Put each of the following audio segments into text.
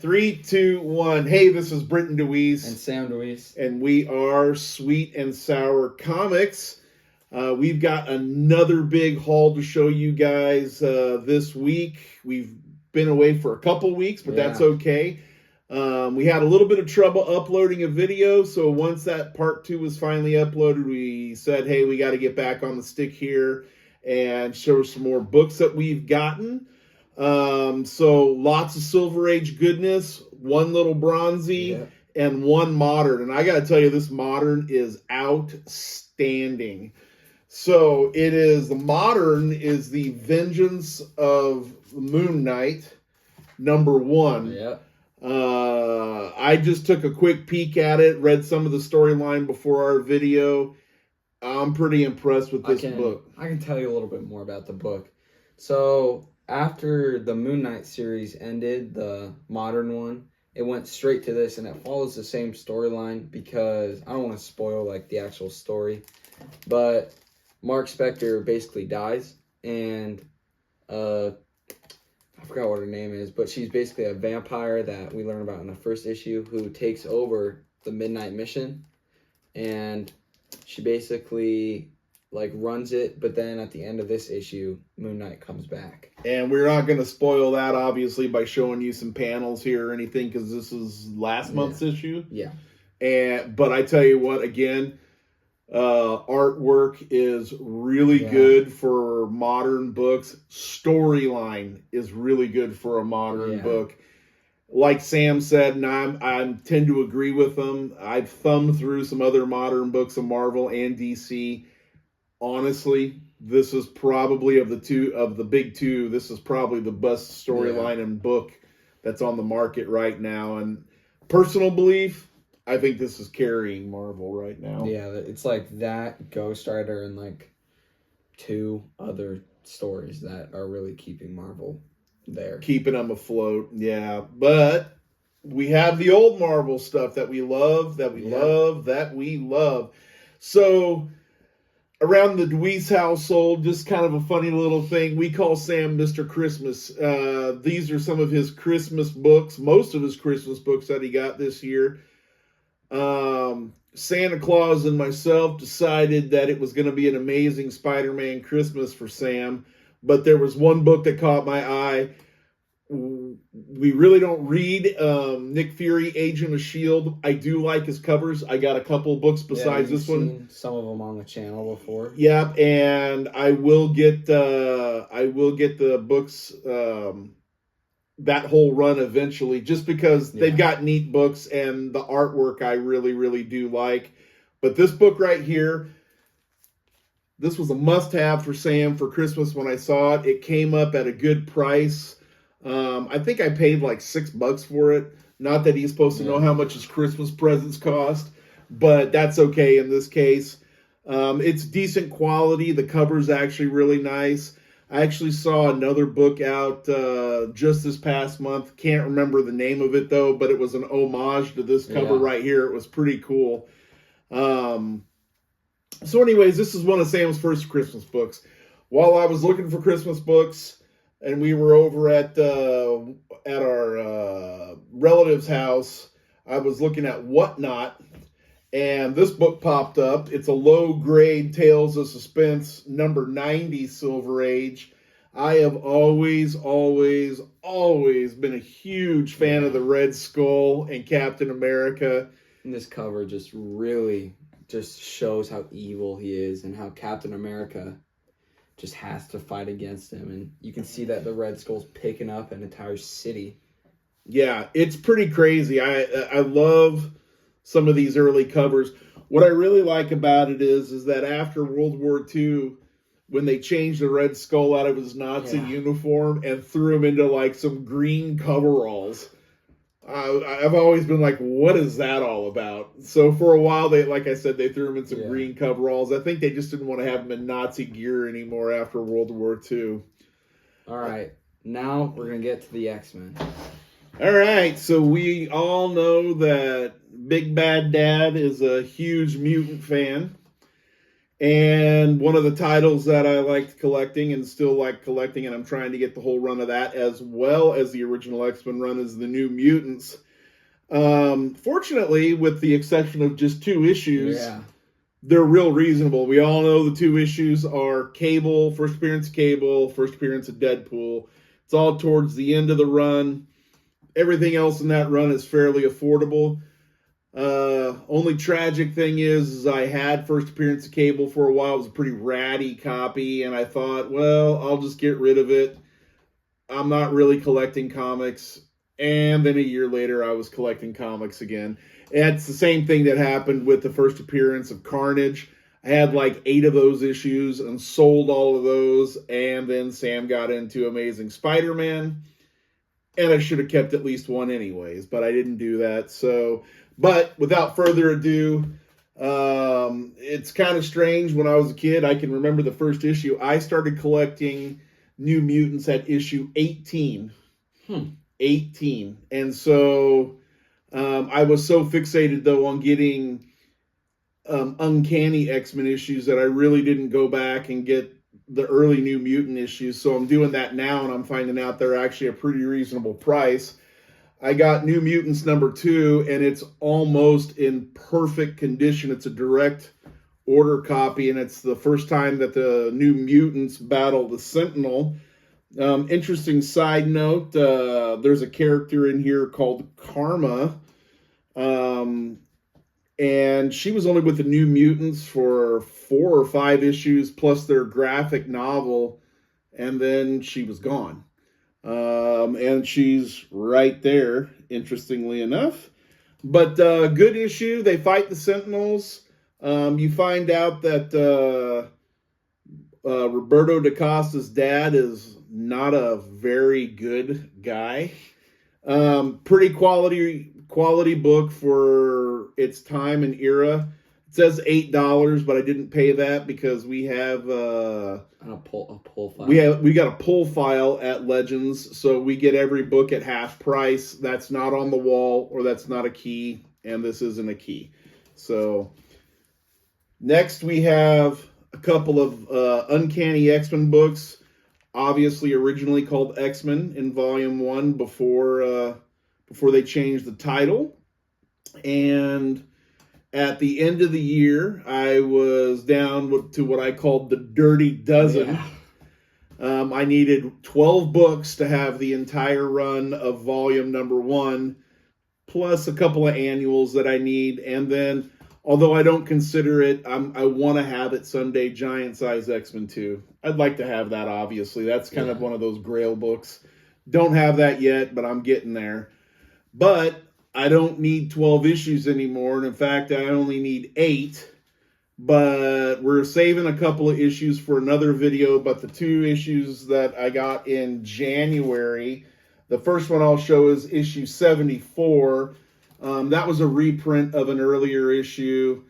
3, 2, 1. Hey, this is Britton DeWeese. And Sam DeWeese. And we are Sweet and Sour Comics. We've got another big haul to show you guys this week. We've been away for a couple weeks, but that's okay. We had a little bit of trouble uploading a video, so once that part 2 was finally uploaded, we said, hey, we got to get back on the stick here and show some more books that we've gotten. So lots of Silver Age goodness, one little bronzy, and one modern. And I got to tell you, this modern is outstanding. So it is, the modern is the Vengeance of Moon Knight, #1. Yeah. I just took a quick peek at it, read some of the storyline before our video. I'm pretty impressed with this book. I can tell you a little bit more about the book. So after the Moon Knight series ended, the modern one, it went straight to this, and it follows the same storyline because I don't want to spoil like the actual story, but Mark Spector basically dies, and I forgot what her name is, but she's basically a vampire that we learn about in the first issue who takes over the Midnight Mission, and she basically like runs it, but then at the end of this issue, Moon Knight comes back. And we're not going to spoil that, obviously, by showing you some panels here or anything, because this is last month's issue. Yeah. But I tell you what, again, artwork is really good for modern books. Storyline is really good for a modern book. Like Sam said, and I tend to agree with them. I've thumbed through some other modern books of Marvel and DC. Honestly, this is probably of the big two, this is probably the best storyline and book that's on the market right now. And personal belief, I think this is carrying Marvel right now. Yeah, it's like that, Ghost Rider, and like 2 other stories that are really keeping Marvel there. Keeping them afloat, yeah. But we have the old Marvel stuff that we love, love. So around the DeWeese household, just kind of a funny little thing. We call Sam Mr. Christmas. These are some of his Christmas books, most of his Christmas books that he got this year. Santa Claus and myself decided that it was going to be an amazing Spider-Man Christmas for Sam, but there was one book that caught my eye. We really don't read Nick Fury, Agent of S.H.I.E.L.D. I do like his covers. I got a couple books besides this one. Seen some of them on the channel before. Yeah, and I will get the books, that whole run eventually, just because they've got neat books and the artwork I really, really do like. But this book right here, this was a must-have for Sam for Christmas when I saw it. It came up at a good price. I think I paid like $6 for it. Not that he's supposed to know how much his Christmas presents cost, but that's okay in this case. It's decent quality. The cover's actually really nice. I actually saw another book out just this past month. Can't remember the name of it, though, but it was an homage to this cover right here. It was pretty cool. So anyways, this is one of Sam's first Christmas books. While I was looking for Christmas books, and we were over at our relative's house, I was looking at Whatnot, and this book popped up. It's a low-grade Tales of Suspense, number 90 Silver Age. I have always been a huge fan of the Red Skull and Captain America. And this cover just really just shows how evil he is and how Captain America just has to fight against him. And you can see that the Red Skull's picking up an entire city. Yeah, it's pretty crazy. I love some of these early covers. What I really like about it is that after World War II, when they changed the Red Skull out of his Nazi uniform and threw him into like some green coveralls, I've always been like, what is that all about? So for a while, like I said, they threw him in some green coveralls. I think they just didn't want to have him in Nazi gear anymore after World War II. All right, now we're going to get to the X-Men. All right, so we all know that Big Bad Dad is a huge mutant fan. And one of the titles that I liked collecting and still like collecting, and I'm trying to get the whole run of that as well as the original X-Men run, is the New Mutants. Fortunately, with the exception of just 2 issues, Yeah. they're real reasonable. We all know the 2 issues are Cable, first appearance of Cable, first appearance of Deadpool. It's all towards the end of the run. Everything else in that run is fairly affordable. Only tragic thing is I had first appearance of Cable for a while. It was a pretty ratty copy, and I thought, well, I'll just get rid of it. I'm not really collecting comics. And then a year later, I was collecting comics again. And it's the same thing that happened with the first appearance of Carnage. I had like 8 of those issues and sold all of those. And then Sam got into Amazing Spider-Man. And I should have kept at least one anyways, but I didn't do that. So, but without further ado, it's kind of strange. When I was a kid, I can remember the first issue. I started collecting New Mutants at issue 18. 18. And so I was so fixated, though, on getting Uncanny X-Men issues that I really didn't go back and get the early New Mutant issues. So I'm doing that now, and I'm finding out they're actually a pretty reasonable price. I got New Mutants number 2, and it's almost in perfect condition. It's a direct order copy, and it's the first time that the New Mutants battle the Sentinel. Interesting side note, there's a character in here called Karma, and she was only with the New Mutants for 4 or 5 issues plus their graphic novel, and then she was gone. And she's right there, interestingly enough. But good issue. They fight the Sentinels. You find out that Roberto DaCosta's dad is not a very good guy. Pretty quality book for its time and era. It says $8, but I didn't pay that because we have A pull file. we got a pull file at Legends, so we get every book at half price. That's not on the wall, or that's not a key, and this isn't a key. So next we have a couple of Uncanny X-Men books, obviously originally called X-Men in Volume 1 before they changed the title. And at the end of the year, I was down to what I called the Dirty Dozen. Yeah. I needed 12 books to have the entire run of volume number 1, plus a couple of annuals that I need. And then, although I don't consider it, I want to have it Sunday Giant Size X-Men 2. I'd like to have that, obviously. That's kind of one of those grail books. Don't have that yet, but I'm getting there. But I don't need 12 issues anymore. And in fact, I only need 8. But we're saving a couple of issues for another video. But the 2 issues that I got in January, the first one I'll show is issue 74. That was a reprint of an earlier issue.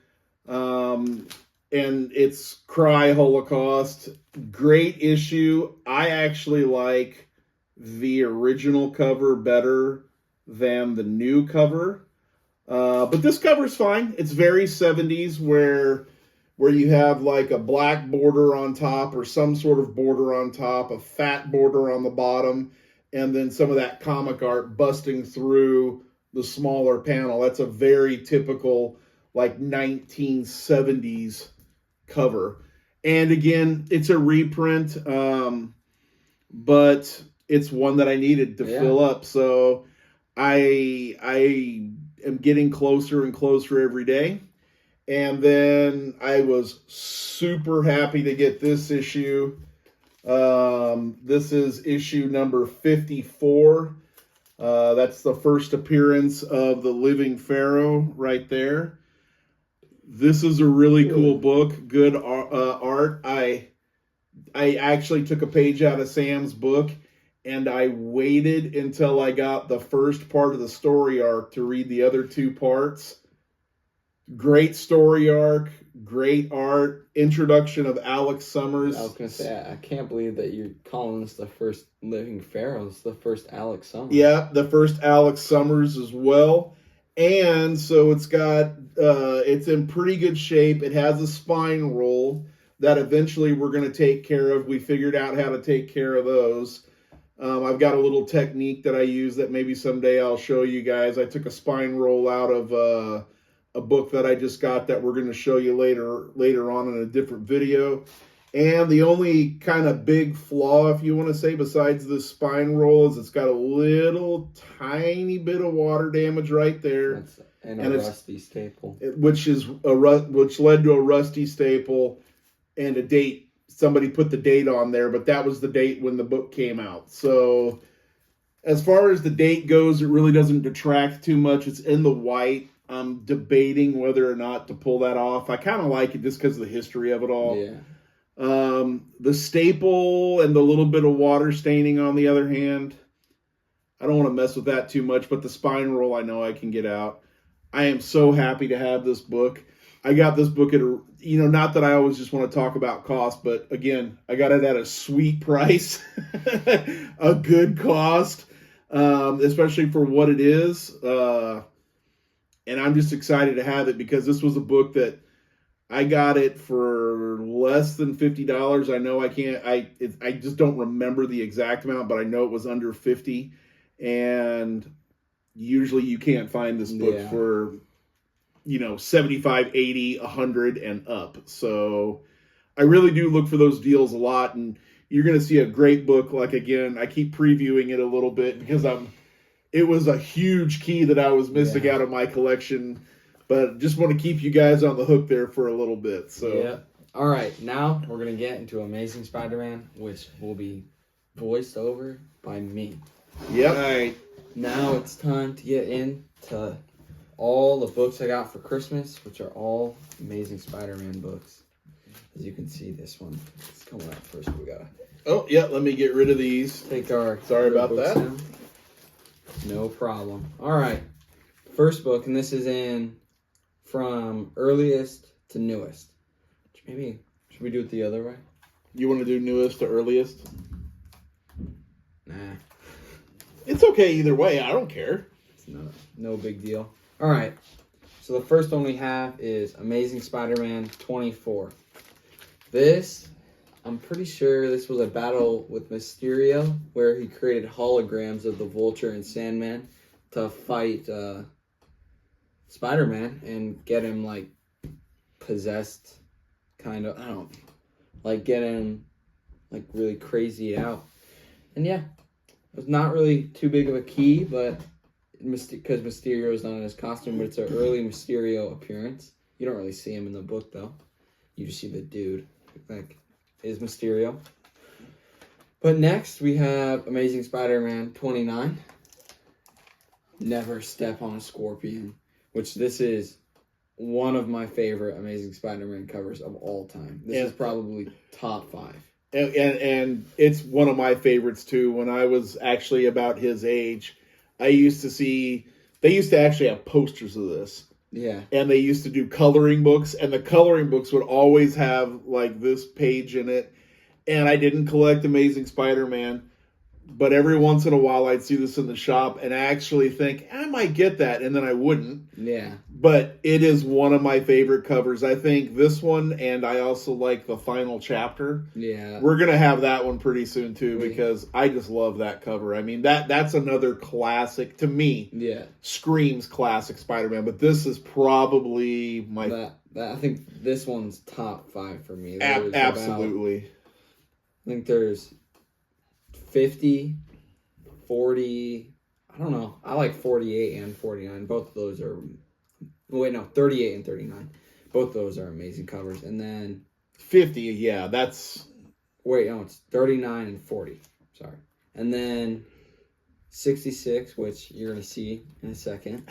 And it's Cry Holocaust. Great issue. I actually like the original cover better than the new cover. But this cover's fine. It's very 70s where you have like a black border on top or some sort of border on top, a fat border on the bottom, and then some of that comic art busting through the smaller panel. That's a very typical like 1970s cover. And again, it's a reprint, but it's one that I needed to fill up. So I am getting closer and closer every day. And then I was super happy to get this issue. This is issue number 54. That's the first appearance of the Living Pharaoh right there. This is a really cool book. Good art. I actually took a page out of Sam's book, and I waited until I got the first part of the story arc to read the other 2 parts. Great story arc, great art, introduction of Alex Summers. I was going to say, I can't believe that you're calling this the first Living Pharaoh. It's the first Alex Summers. Yeah, the first Alex Summers as well. And so it's got it's in pretty good shape. It has a spine roll that eventually we're going to take care of. We figured out how to take care of those. I've got a little technique that I use that maybe someday I'll show you guys. I took a spine roll out of a book that I just got that we're going to show you later on in a different video. And the only kind of big flaw, if you want to say, besides the spine roll, is it's got a little tiny bit of water damage right there, and a rusty staple, which led to a rusty staple and a date. Somebody put the date on there, but that was the date when the book came out. So as far as the date goes, it really doesn't detract too much. It's in the white. I'm debating whether or not to pull that off. I kind of like it just because of the history of it all. Yeah. The staple and the little bit of water staining, on the other hand, I don't want to mess with that too much, but the spine roll I know I can get out. I am so happy to have this book. I got this book at not that I always just want to talk about cost, but again, I got it at a sweet price, a good cost, especially for what it is. And I'm just excited to have it because this was a book that I got it for less than $50. I know I just don't remember the exact amount, but I know it was under 50. And usually you can't find this book for 75, 80, 100 and up. So I really do look for those deals a lot, and you're going to see a great book. Like, again, I keep previewing it a little bit because it was a huge key that I was missing out of my collection, but just want to keep you guys on the hook there for a little bit. So yeah. All right, now we're going to get into Amazing Spider-Man, which will be voiced over by me. Yep. All right, now it's time to get into all the books I got for Christmas, which are all Amazing Spider-Man books. As you can see, this one is coming up first. We gotta. Oh yeah, let me get rid of these. Take our. Sorry about that. Down. No problem. All right, first book, and this is in from earliest to newest. Maybe should we do it the other way? You want to do newest to earliest? Nah. It's okay either way. I don't care. It's no big deal. All right. So the first one we have is Amazing Spider-Man 24. This, I'm pretty sure this was a battle with Mysterio where he created holograms of the Vulture and Sandman to fight Spider-Man and get him like possessed, kind of. I don't know, like get him like really crazy out. And yeah, it was not really too big of a key, but because Mysterio is not in his costume, but it's an early Mysterio appearance. You don't really see him in the book though. You just see the dude like is Mysterio. But next we have Amazing Spider-Man 29. Never Step on a Scorpion, which this is one of my favorite Amazing Spider-Man covers of all time. This is probably top 5. And it's one of my favorites too. When I was actually about his age, I used to see, they used to actually have posters of this. Yeah. And they used to do coloring books, and the coloring books would always have like this page in it. And I didn't collect Amazing Spider-Man, but every once in a while I'd see this in the shop and I actually think I might get that, and then I wouldn't. Yeah. But it is one of my favorite covers. I think this one, and I also like the final chapter. Yeah. We're going to have that one pretty soon too, because I just love that cover. I mean, that's another classic to me. Yeah. Screams classic Spider-Man, but this is probably my that I think this one's top 5 for me. Absolutely. I think there's 50, 40, I don't know. I like 48 and 49. Both of those are... Wait, no, 38 and 39. Both of those are amazing covers. And then... 50, yeah, that's... Wait, no, it's 39 and 40. Sorry. And then 66, which you're going to see in a second.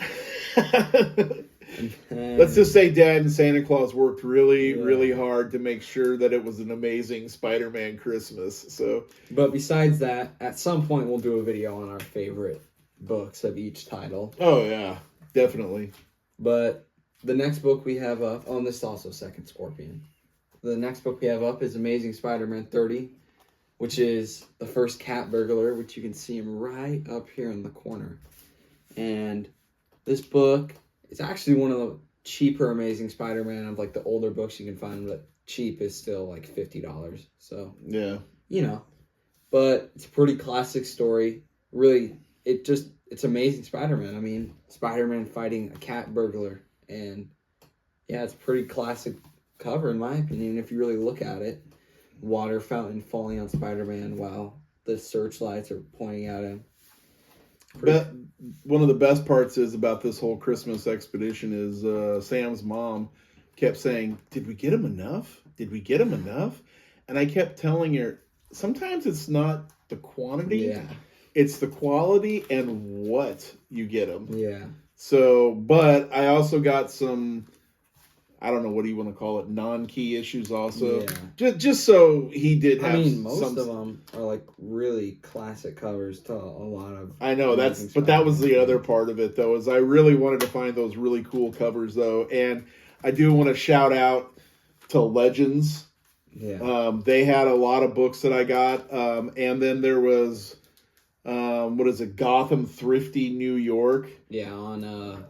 Let's just say Dad and Santa Claus worked really hard to make sure that it was an amazing Spider-Man Christmas. So, but besides that, at some point we'll do a video on our favorite books of each title. Oh yeah, definitely. But the next book we have up, oh, and this is also Second Scorpion. The next book we have up is Amazing Spider-Man 30, which is the first cat burglar, which you can see him right up here in the corner. And This book is actually one of the cheaper Amazing Spider-Man of like the older books you can find, but cheap is still like $50. So, Yeah. you know, but it's a pretty classic story. Really, it's Amazing Spider-Man. I mean, Spider-Man fighting a cat burglar. And yeah, it's a pretty classic cover in my opinion if you really look at it. Water fountain falling on Spider-Man while the searchlights are pointing at him. One of the best parts is about this whole Christmas expedition is Sam's mom kept saying, "Did we get him enough? Did we get him enough?" And I kept telling her, sometimes it's not the quantity, Yeah. it's the quality and what you get them. Yeah. So, but I also got some, I don't know, what do you want to call it, non-key issues also. Yeah. Just so he did have most some, of them are like really classic covers to a lot of. I know Amazing but that was the Spider-Man. other part of it though, is I really wanted to find those really cool covers though. And I do want to shout out to Legends. Yeah. They had a lot of books that I got. And then there was, what is it, Gotham Thrifty New York. Yeah, on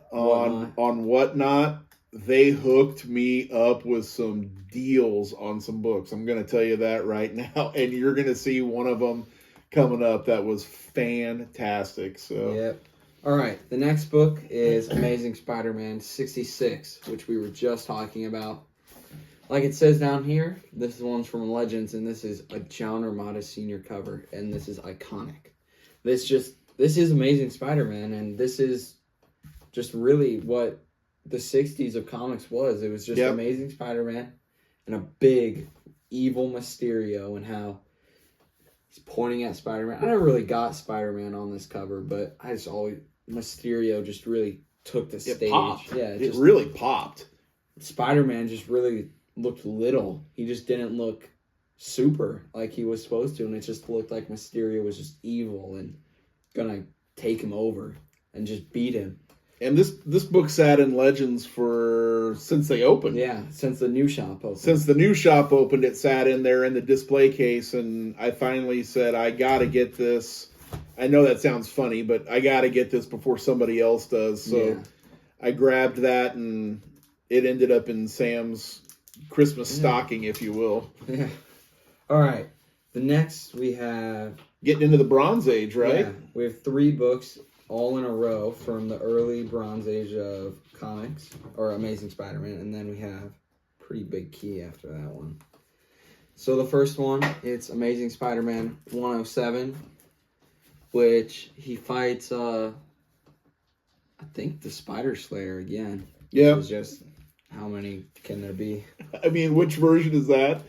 Whatnot. They hooked me up with some deals on some books. I'm going to tell you that right now. And you're going to see one of them coming up that was fantastic. So, Yep. All right. The next book is Amazing Spider-Man 66, which we were just talking about. Like it says down here, this one's from Legends, and this is a John Romita Sr. cover, and this is iconic. This is Amazing Spider-Man, and this is just really what the 60s of comics was. It was just Amazing Spider-Man and a big evil Mysterio, and how he's pointing at Spider-Man. I never really got Spider-Man on this cover, but I just always, Mysterio just really took the stage. Popped. Yeah, it really popped. Spider-Man just really looked little. He just didn't look super like he was supposed to, and it just looked like Mysterio was just evil and gonna take him over and just beat him. And this book sat in Legends since they opened. Yeah, since the new shop opened. Since the new shop opened, it sat in there in the display case, and I finally said, I gotta get this. I know that sounds funny, but I gotta get this before somebody else does. So I grabbed that, and it ended up in Sam's Christmas stocking, if you will. Yeah. All right. The next we have... Getting into the Bronze Age, right? Yeah. We have 3 books all in a row from the early Bronze Age of comics, or Amazing Spider-Man, and then we have pretty big key after that one. So the first one, it's Amazing Spider-Man 107, which he fights, I think, the Spider Slayer again. Yeah. It's just, how many can there be? I mean, which version is that?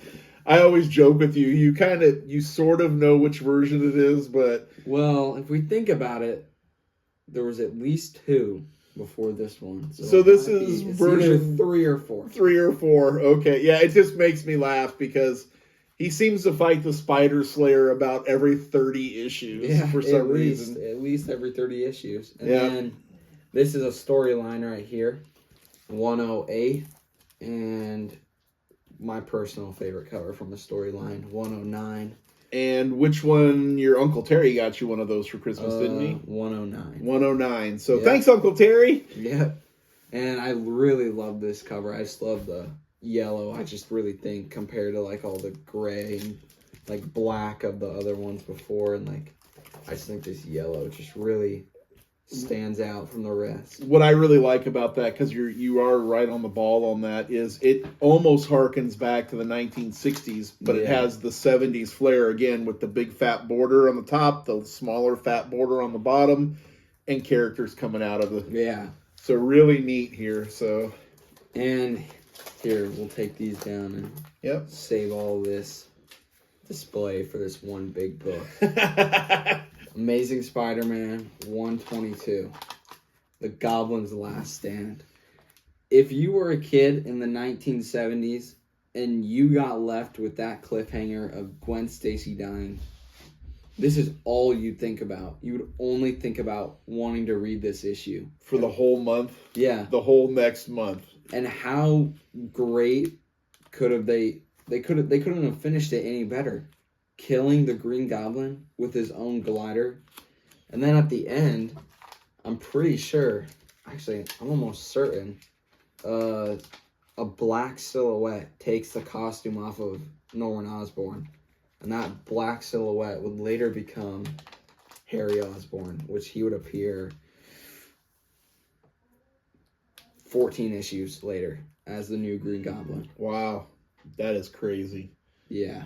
I always joke with you. You sort of know which version it is, but... Well, if we think about it, there was at least 2 before this one. So this is version 3 or 4. 3 or 4. Okay. Yeah, it just makes me laugh because he seems to fight the Spider Slayer about every 30 issues for some reason. At least every 30 issues. And then this is a storyline right here, 108, and my personal favorite cover from the storyline, 109. And which one? Your Uncle Terry got you one of those for Christmas, didn't he? 109. 109. So thanks, Uncle Terry. Yep. And I really love this cover. I just love the yellow. I just really think compared to like all the gray and like black of the other ones before, and like I just think this yellow just really stands out from the rest. What I really like about that, because you are right on the ball on that, is it almost harkens back to the 1960s, but it has the 70s flair again with the big fat border on the top, the smaller fat border on the bottom, and characters coming out of the... So really neat here. So, and here, we'll take these down and save all this display for this one big book. Amazing Spider-Man 122, The Goblin's Last Stand. If you were a kid in the 1970s and you got left with that cliffhanger of Gwen Stacy dying, this is all you'd think about. You would only think about wanting to read this issue. For the whole month? Yeah. The whole next month. And how great could have they couldn't have finished it any better. Killing the Green Goblin with his own glider. And then at the end, I'm pretty sure, actually, I'm almost certain, a black silhouette takes the costume off of Norman Osborn, and that black silhouette would later become Harry Osborn, which he would appear 14 issues later as the new Green Goblin. Wow, that is crazy. Yeah.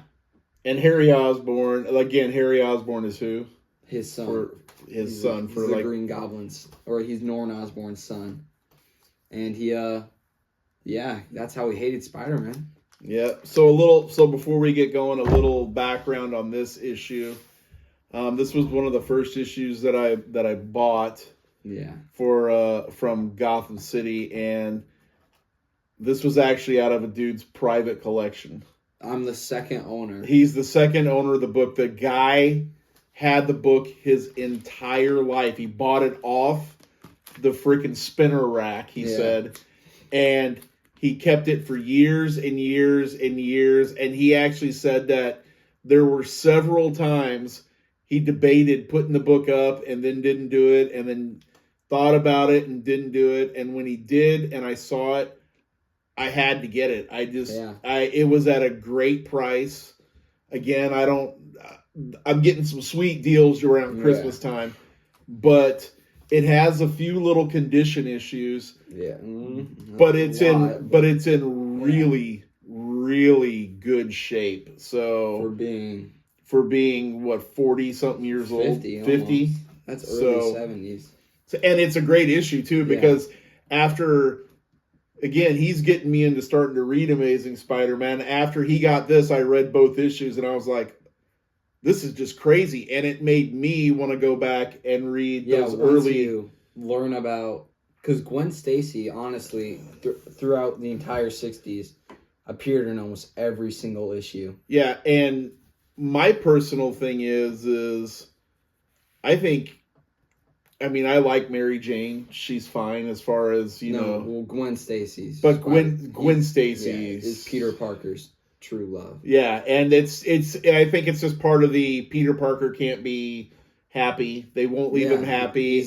And Harry Osborn, again, Harry Osborn is who? His son. He's the like Green Goblin's, or he's Norman Osborn's son. And he, that's how he hated Spider-Man. Yeah. So before we get going, a little background on this issue. This was one of the first issues that I bought. Yeah. From Gotham City, and this was actually out of a dude's private collection. I'm the second owner. He's the second owner of the book. The guy had the book his entire life. He bought it off the freaking spinner rack, he said. And he kept it for years and years and years. And he actually said that there were several times he debated putting the book up and then didn't do it, and then thought about it and didn't do it. And when he did and I saw it, I had to get it. It was at a great price. Again, I'm getting some sweet deals around Christmas time, but it has a few little condition issues. Yeah. But it's in really, really good shape. So for being what, 40 something years 50, old, 50. That's early 70s. And it's a great issue too, because after, again, he's getting me into starting to read Amazing Spider-Man. After he got this, I read both issues and I was like, this is just crazy. And it made me want to go back and read those early. You learn about, because Gwen Stacy, honestly, throughout the entire 60s, appeared in almost every single issue. Yeah, and my personal thing is I think, I mean, I like Mary Jane. She's fine as far as, well, Gwen Stacy's. But Gwen Stacy is Peter Parker's true love. Yeah, and it's I think it's just part of the Peter Parker can't be happy. They won't leave him happy,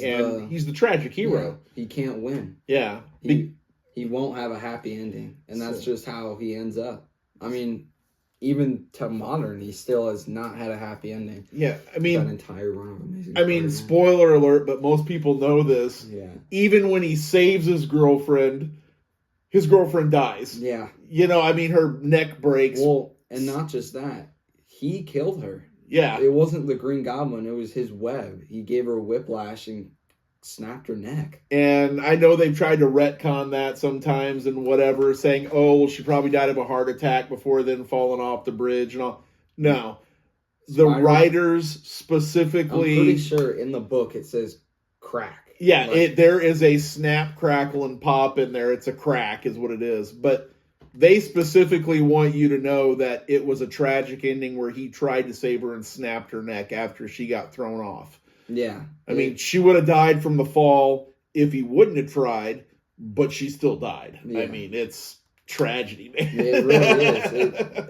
he's the tragic hero. Yeah, he can't win. Yeah. He won't have a happy ending, and that's just how he ends up. I mean, even to modern, he still has not had a happy ending. Yeah, I mean, that entire run of Amazing Spider-Man. I mean, spoiler alert, but most people know this. Yeah. Even when he saves his girlfriend dies. Yeah. I mean, her neck breaks. Well, and not just that, he killed her. Yeah. It wasn't the Green Goblin, it was his web. He gave her whiplash and snapped her neck. And I know they've tried to retcon that sometimes and whatever, saying, oh, well, she probably died of a heart attack before then falling off the bridge and all. No. The writers specifically... I'm pretty sure in the book it says crack. Yeah, there is a snap, crackle, and pop in there. It's a crack is what it is. But they specifically want you to know that it was a tragic ending where he tried to save her and snapped her neck after she got thrown off. Yeah. I mean, she would have died from the fall if he wouldn't have tried, but she still died. Yeah. I mean, it's tragedy, man. It really is.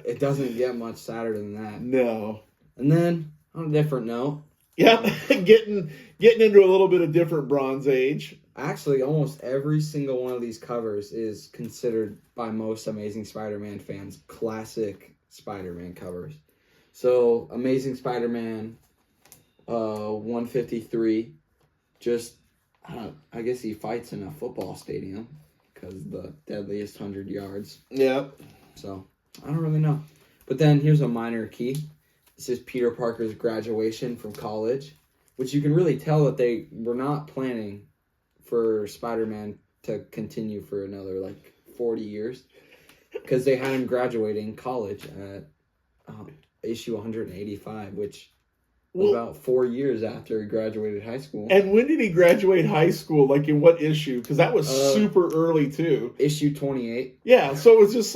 It doesn't get much sadder than that. No. And then, on a different note. Yeah, getting into a little bit of different Bronze Age. Actually, almost every single one of these covers is considered by most Amazing Spider-Man fans classic Spider-Man covers. So, Amazing Spider-Man 153, I guess he fights in a football stadium because the deadliest 100 yards. Yeah. So, I don't really know. But then here's a minor key. This is Peter Parker's graduation from college, which you can really tell that they were not planning for Spider-Man to continue for another 40 years, because they had him graduating college at issue 185, which was about 4 years after he graduated high school. And when did he graduate high school? In what issue? Because that was super early too. Issue 28. Yeah, so it was just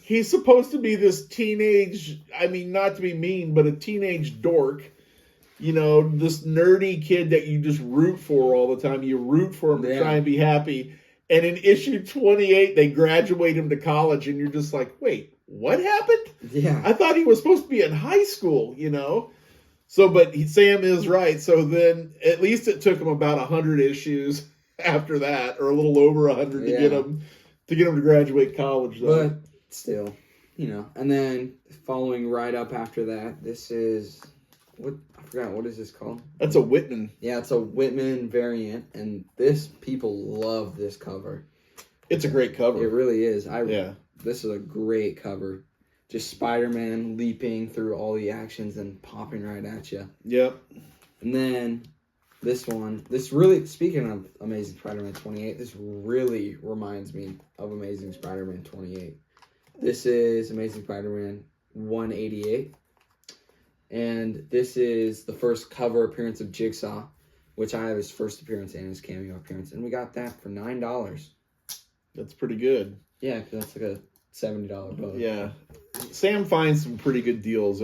he's supposed to be this teenage, I mean, not to be mean, but a teenage dork. This nerdy kid that you just root for all the time. You root for him to try and be happy. And in issue 28, they graduate him to college, and you're just like, wait, what happened? Yeah. I thought he was supposed to be in high school, So, but Sam is right. So then at least it took him about 100 issues after that, or a little over 100 to Yeah. get them to graduate college. Though. But still, And then following right up after that, this is what I forgot. What is this called? That's a Whitman. Yeah, it's a Whitman variant, and people love this cover. It's a great cover. It really is. Yeah. This is a great cover. Just Spider-Man leaping through all the actions and popping right at you. Yep. And then this one, speaking of Amazing Spider-Man 28, this really reminds me of Amazing Spider-Man 28. This is Amazing Spider-Man 188. And this is the first cover appearance of Jigsaw, which I have his first appearance and his cameo appearance. And we got that for $9. That's pretty good. Yeah, 'cause that's like a $70 book. Yeah. Sam finds some pretty good deals.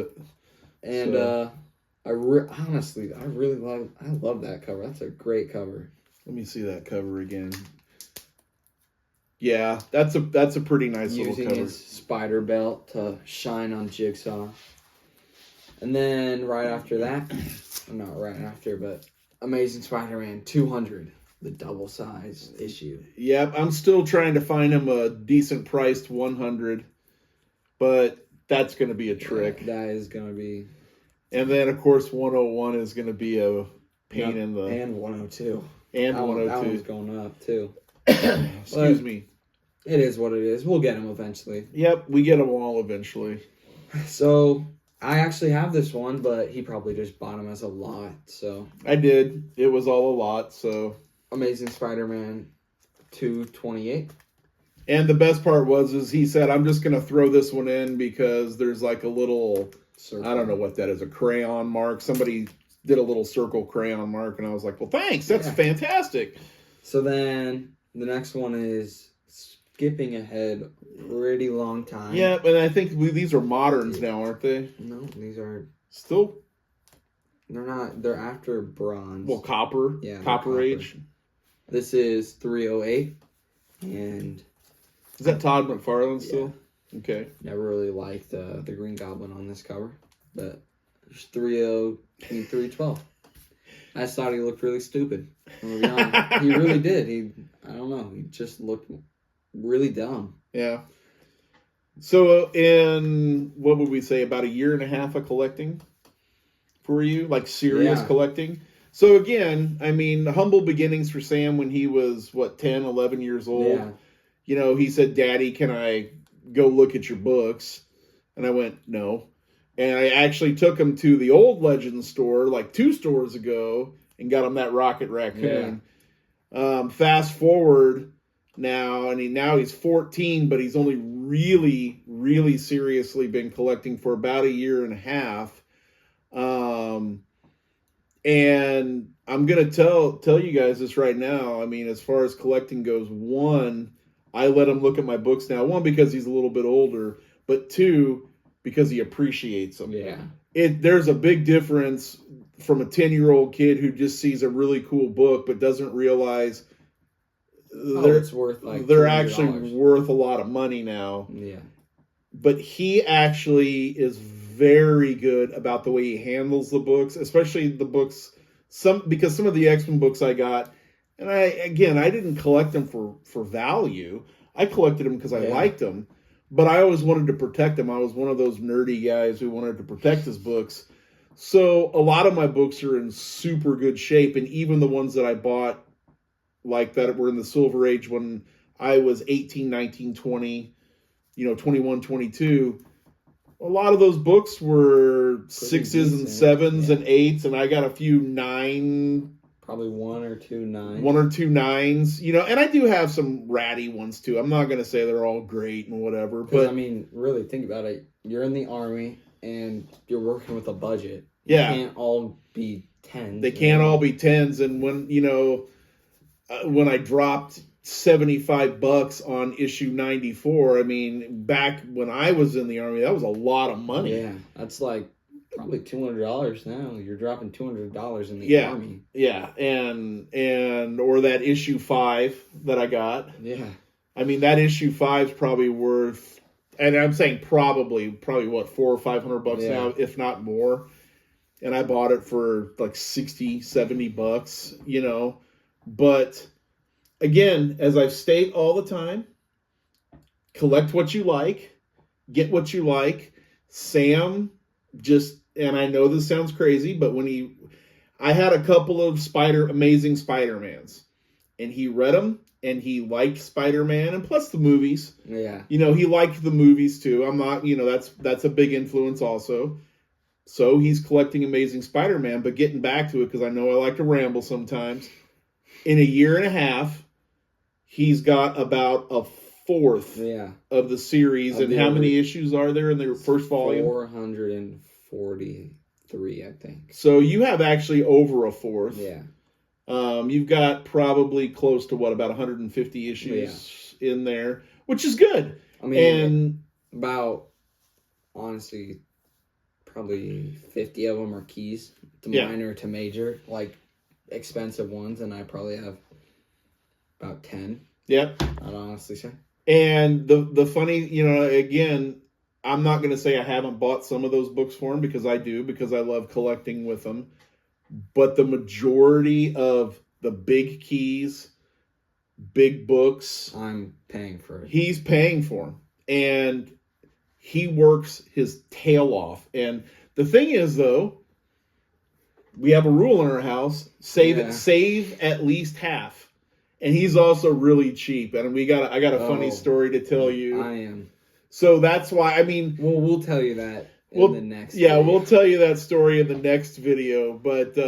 And honestly, I love that cover. That's a great cover. Let me see that cover again. Yeah, that's a pretty nice little Using cover. his spider belt to shine on Jigsaw. And then right after that, not right after, but Amazing Spider-Man 200, the double-sized issue. Yep, I'm still trying to find him a decent priced 100, but that's going to be a trick. That is going to be... And then, of course, 101 is going to be a pain in the... And 102. And 102. That one's going up, too. Excuse me. It is what it is. We'll get them eventually. Yep, we get them all eventually. So, I actually have this one, but he probably just bought them as a lot, so... I did. It was all a lot, so... Amazing Spider-Man 228. And the best part is he said, I'm just going to throw this one in because there's like a little... Circle. I don't know what that is, a crayon mark. Somebody did a little circle crayon mark, and I was like, well, thanks. That's fantastic. So then the next one is skipping ahead pretty long time. Yeah, and I think these are moderns now, aren't they? No, these are... Still? They're not. They're after bronze. Well, copper. Yeah. Copper Age. This is 308. And... Is that Todd McFarlane still? Okay. Never really liked the Green Goblin on this cover, but there's 312. I just thought he looked really stupid. I'm gonna be honest. He really did. I don't know. He just looked really dumb. Yeah. So in, what would we say, about a year and a half of collecting for you? Like serious collecting? So again, I mean, humble beginnings for Sam when he was, 10, 11 years old. Yeah. You know, he said, Daddy, can I go look at your books? And I went, no. And I actually took him to the old Legends store like 2 stores ago and got him that Rocket Raccoon. Yeah. Fast forward now, and now he's 14, but he's only really, really seriously been collecting for about a year and a half. And I'm going to tell you guys this right now. I mean, as far as collecting goes, 1, I let him look at my books now. 1, because he's a little bit older, but 2, because he appreciates them. Yeah. There's a big difference from a 10-year-old kid who just sees a really cool book but doesn't realize it's worth like they're $200. actually worth a lot of money now. Yeah. But he actually is very good about the way he handles the books, especially the books because some of the X-Men books I got, and I didn't collect them for value. I collected them because I liked them, but I always wanted to protect them. I was one of those nerdy guys who wanted to protect his books. So a lot of my books are in super good shape, and even the ones that I bought like that were in the Silver Age when I was 18, 19, 20, 21, 22, a lot of those books were pretty 6s and decent. 7s and 8s, and I got a few 9. Probably 1 or 2 9s. 1 or 2 9s, and I do have some ratty ones too. I'm not going to say they're all great and whatever, but I mean, really think about it. You're in the Army and you're working with a budget. Yeah. They can't all be 10s. They can't all be 10s, and when I dropped $75 on issue 94, I mean, back when I was in the Army, that was a lot of money. Yeah, that's like probably $200 now. You're dropping $200 in the Army. Yeah, and or that issue 5 that I got. Yeah. I mean, that issue 5's probably worth, and I'm saying probably what, $400 or $500 now, if not more. And I bought it for like $60, $70, but again, as I state all the time, collect what you like, get what you like. Sam just, and I know this sounds crazy, but I had a couple of Amazing Spider-Mans, and he read them, and he liked Spider-Man, and plus the movies. Yeah. He liked the movies too. I'm not, that's a big influence also. So he's collecting Amazing Spider-Man, but getting back to it, because I know I like to ramble sometimes. In a year and a half, he's got about a fourth of the series. And how many issues are there in the first volume? 443, I think. So you have actually over a fourth. Yeah. You've got probably close to about 150 issues in there, which is good. I mean, about, honestly, probably 50 of them are keys to minor to major, like expensive ones, and I probably have about 10. Yep. I'd honestly say. And the funny, again, I'm not going to say I haven't bought some of those books for him, because I do, because I love collecting with them. But the majority of the big keys, big books, I'm paying for it. He's paying for them. And he works his tail off. And the thing is, though, we have a rule in our house: save at least half. And he's also really cheap. And I got a funny story to tell you. I am. So that's why, we'll tell you that in the next video. We'll tell you that story in the next video. But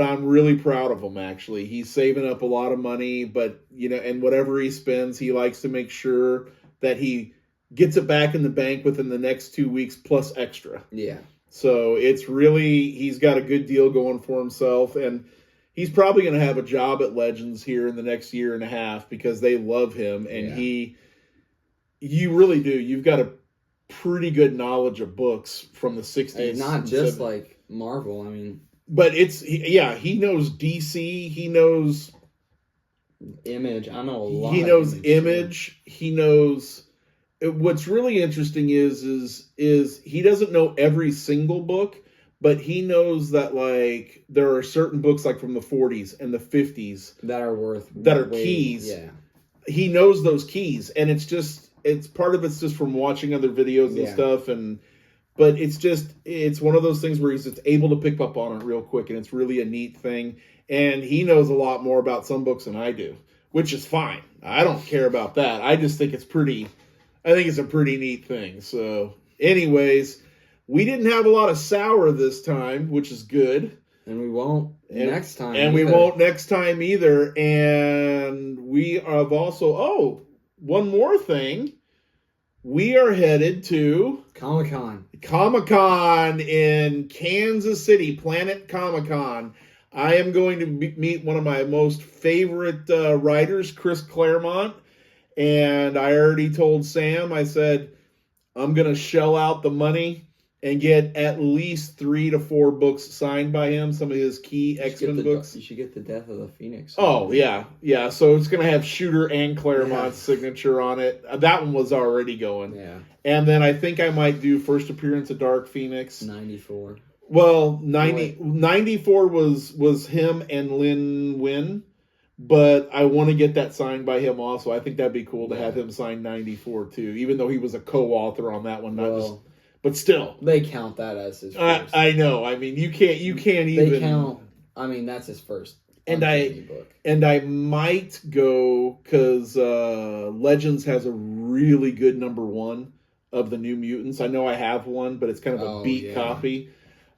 I'm really proud of him, actually. He's saving up a lot of money, but, and whatever he spends, he likes to make sure that he gets it back in the bank within the next 2 weeks plus extra. Yeah. So he's got a good deal going for himself, and he's probably going to have a job at Legends here in the next year and a half, because they love him, and you really do. You've got a pretty good knowledge of books from the 60s. It's not just like Marvel, But he knows DC, he knows Image. I know a lot. He knows Image. He knows. What's really interesting is he doesn't know every single book, but he knows that, like, there are certain books, like from the 40s and the 50s, that are keys. Yeah. He knows those keys, and it's part of it's just from watching other videos and stuff, but it's one of those things where he's just able to pick up on it real quick, and it's really a neat thing. And he knows a lot more about some books than I do, which is fine. I don't care about that. I just think it's a pretty neat thing. So, anyways, we didn't have a lot of sour this time, which is good. And we won't next time. And we won't next time either. And we have also, one more thing. We are headed to Comic-Con in Kansas City, Planet Comic-Con. I am going to meet one of my most favorite writers, Chris Claremont. And I already told Sam, I said, I'm going to shell out the money and get at least 3 to 4 books signed by him, some of his key X-Men books. You should get the Death of the Phoenix. Oh, yeah. Yeah, so it's going to have Shooter and Claremont's signature on it. That one was already going. Yeah. And then I think I might do first appearance of Dark Phoenix. 94. Well, 94 was him and Lin Win, but I want to get that signed by him also. I think that'd be cool to have him sign 94 too, even though he was a co-author on that one, but still. They count that as his first. I know. You can't even. They count. That's his first. And I might go, because Legends has a really good #1 of the New Mutants. I know I have one, but it's kind of a beat copy.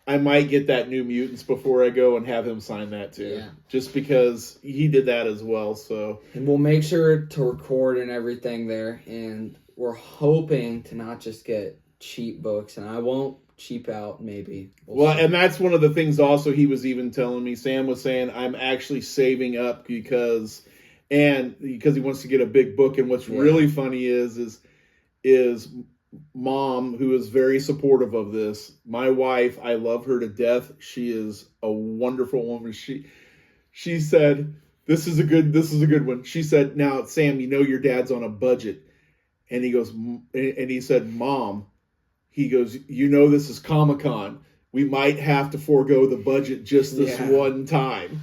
I might get that New Mutants before I go and have him sign that too. Yeah. Just because he did that as well. So. And we'll make sure to record and everything there. And we're hoping to not just get cheap books. And I won't cheap out, maybe. Well, and that's one of the things also he was even telling me. Sam was saying, I'm actually saving up because he wants to get a big book. And what's really funny is Mom, who is very supportive of this. My wife, I love her to death. She is a wonderful woman. She said, this is a good one. She said, now, Sam, your dad's on a budget. And he said, Mom, he goes, this is Comic-Con. We might have to forego the budget just this one time.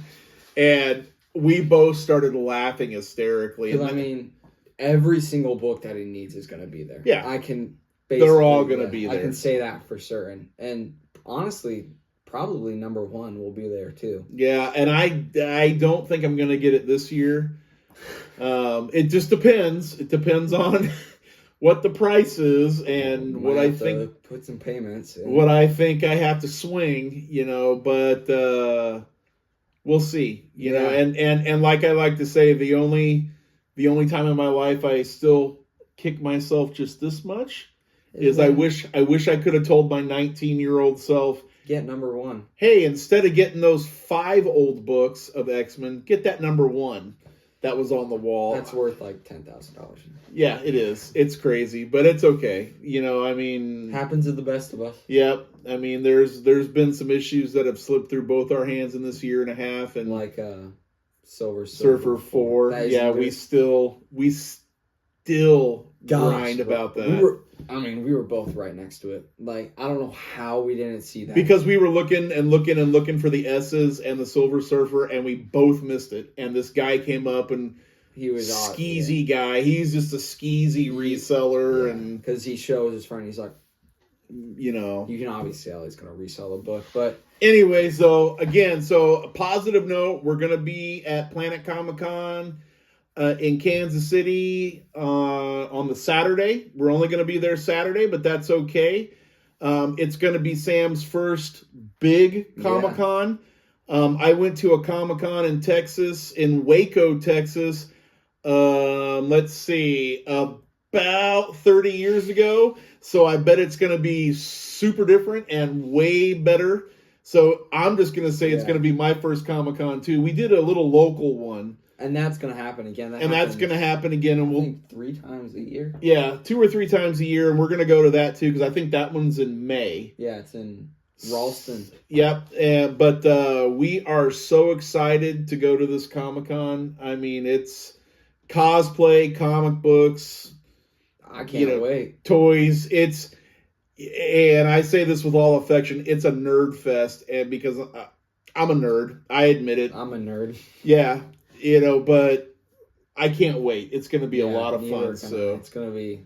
And we both started laughing hysterically. Because I mean, every single book that he needs is going to be there. Yeah. I can. They're all going to be I there. can say that for certain. And honestly, probably number 1 will be there too. Yeah, and I don't think I'm going to get it this year. It just depends. It depends on what the price is and what I think. Put some payments. What I think I have to swing, but we'll see. You know, and like I like to say, the only time in my life I still kick myself just this much is I wish I could have told my 19-year-old self, get number 1. Hey, instead of getting those 5 old books of X-Men, get that number 1 that was on the wall. That's worth like $10,000. Yeah, it is. It's crazy, but it's okay. I mean, happens to the best of us. Yep. I mean, there's been some issues that have slipped through both our hands in this year and a half, and like Silver Surfer 4. Yeah, we still grind about that. We were both right next to it. Like, I don't know how we didn't see that. Because we were looking for the S's and the Silver Surfer, and we both missed it. And this guy came up, and he was skeezy guy. He's just a skeezy reseller, and because he shows his friend, he's like, you can obviously tell he's gonna resell a book. But anyways, so a positive note, we're gonna be at Planet Comic-Con in Kansas City on the Saturday. We're only going to be there Saturday, but that's okay. It's going to be Sam's first big Comic-Con. I went to a Comic-Con in Texas, in Waco, Texas. Let's see, about 30 years ago. So I bet it's going to be super different and way better. So I'm just going to say it's going to be my first Comic-Con too. We did a little local one. And that's going to happen again. That's going to happen again. And we'll 3 times a year. Yeah, 2 or 3 times a year. And we're going to go to that too, because I think that one's in May. Yeah, it's in Ralston. Yep. But we are so excited to go to this Comic-Con. I mean, it's cosplay, comic books. I can't wait. Toys. And I say this with all affection, it's a nerd fest. And because I'm a nerd, I admit it. I'm a nerd. Yeah. But I can't wait. It's going to be a lot of fun. It's going to be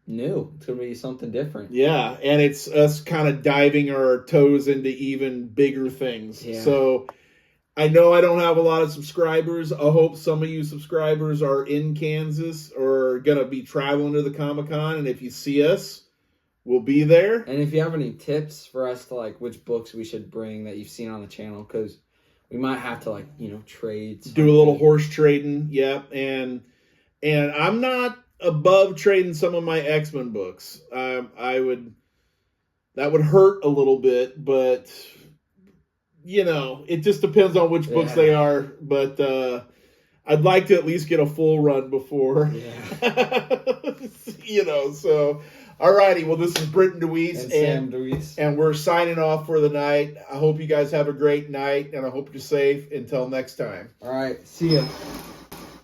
new. It's going to be something different. Yeah, and it's us kind of diving our toes into even bigger things. Yeah. So I know I don't have a lot of subscribers. I hope some of you subscribers are in Kansas or going to be traveling to the Comic-Con, and if you see us, we'll be there. And if you have any tips for us to which books we should bring that you've seen on the channel, because we might have to trade something. Do a little horse trading, yep. And I'm not above trading some of my X-Men books. That would hurt a little bit, but it just depends on which books they are. But I'd like to at least get a full run before. Yeah. So. Alrighty, well, this is Britton DeWeese and Sam DeWeese, and we're signing off for the night. I hope you guys have a great night, and I hope you're safe. Until next time. All right, see ya.